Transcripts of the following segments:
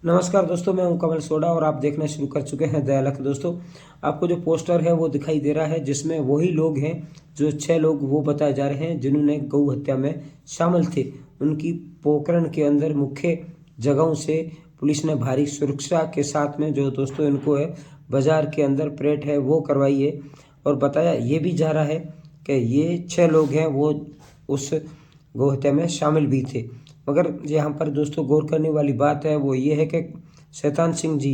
नमस्कार दोस्तों, मैं हूं कमल सोडा और आप देखना शुरू कर चुके हैं दयालक। दोस्तों, आपको जो पोस्टर है वो दिखाई दे रहा है, जिसमें वही लोग हैं जो 6 लोग वो बताए जा रहे हैं जिन्होंने गौ हत्या में शामिल थे। उनकी पोकरण के अंदर मुख्य जगहों से पुलिस ने भारी सुरक्षा के साथ में जो दोस्तों इनको है बाजार के अंदर परेड है वो करवाई है। और बताया ये भी जा रहा है कि ये 6 लोग हैं वो उस गौ हत्या में शामिल भी थे। मगर यहाँ पर दोस्तों गौर करने वाली बात है वो ये है कि शैतान सिंह जी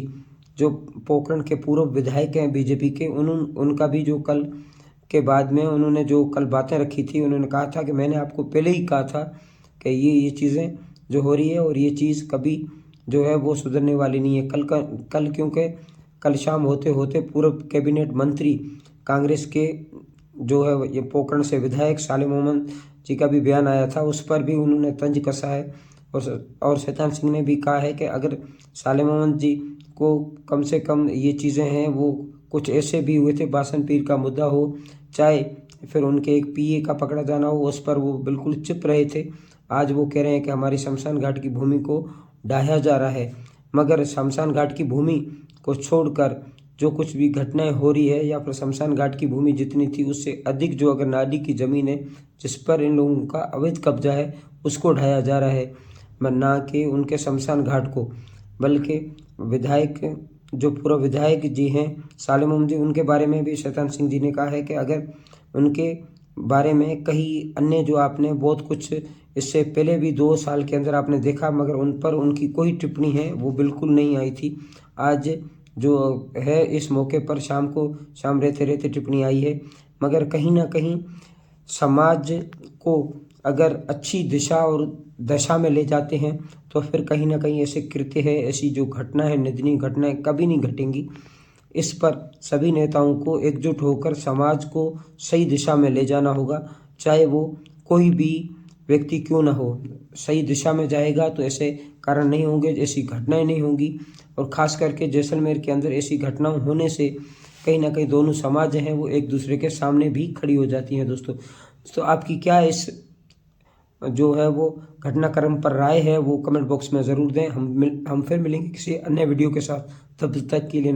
जो पोखरण के पूर्व विधायक हैं बीजेपी के, उनका भी जो कल के बाद में उन्होंने जो कल बातें रखी थी, उन्होंने कहा था कि मैंने आपको पहले ही कहा था कि ये चीज़ें जो हो रही है और ये चीज़ कभी जो है वो सुधरने वाली नहीं है। कल क्योंकि कल शाम होते होते पूर्व कैबिनेट मंत्री कांग्रेस के जो है ये पोखरण से विधायक साले मोहम्मद जी का भी बयान आया था, उस पर भी उन्होंने तंज कसा है। और शैतान सिंह ने भी कहा है कि अगर साले मोहम्मद जी को कम से कम ये चीज़ें हैं वो कुछ ऐसे भी हुए थे, बासन पीर का मुद्दा हो, चाहे फिर उनके एक पीए का पकड़ा जाना हो, उस पर वो बिल्कुल चुप रहे थे। आज वो कह रहे हैं कि हमारी शमशान घाट की भूमि को ढाया जा रहा है। मगर शमशान घाट की भूमि को छोड़कर जो कुछ भी घटनाएं हो रही है या फिर शमशान घाट की भूमि जितनी थी उससे अधिक जो अगर नाली की ज़मीन है जिस पर इन लोगों का अवैध कब्जा है उसको ढाया जा रहा है, ना कि उनके शमशान घाट को। बल्कि विधायक जो पूर्व विधायक जी हैं साले मोहम्मद जी, उनके बारे में भी शैतान सिंह जी ने कहा है कि अगर उनके बारे में कहीं अन्य जो आपने बहुत कुछ इससे पहले भी 2 साल के अंदर आपने देखा, मगर उन पर उनकी कोई टिप्पणी है वो बिल्कुल नहीं आई थी। आज जो है इस मौके पर शाम रहते रहते टिप्पणी आई है। मगर कहीं ना कहीं समाज को अगर अच्छी दिशा और दशा में ले जाते हैं तो फिर कहीं ना कहीं ऐसे कृत्य है, ऐसी जो घटना है, निंदनीय घटनाएं कभी नहीं घटेंगी। इस पर सभी नेताओं को एकजुट होकर समाज को सही दिशा में ले जाना होगा, चाहे वो कोई भी व्यक्ति क्यों ना हो। सही दिशा में जाएगा तो ऐसे कारण नहीं होंगे, ऐसी घटनाएं नहीं होंगी। और ख़ास करके जैसलमेर के अंदर ऐसी घटनाओं होने से कहीं ना कहीं दोनों समाज हैं वो एक दूसरे के सामने भी खड़ी हो जाती हैं। दोस्तों आपकी क्या इस जो है वो घटनाक्रम पर राय है वो कमेंट बॉक्स में ज़रूर दें। हम फिर मिलेंगे किसी अन्य वीडियो के साथ, तब तक के लिए।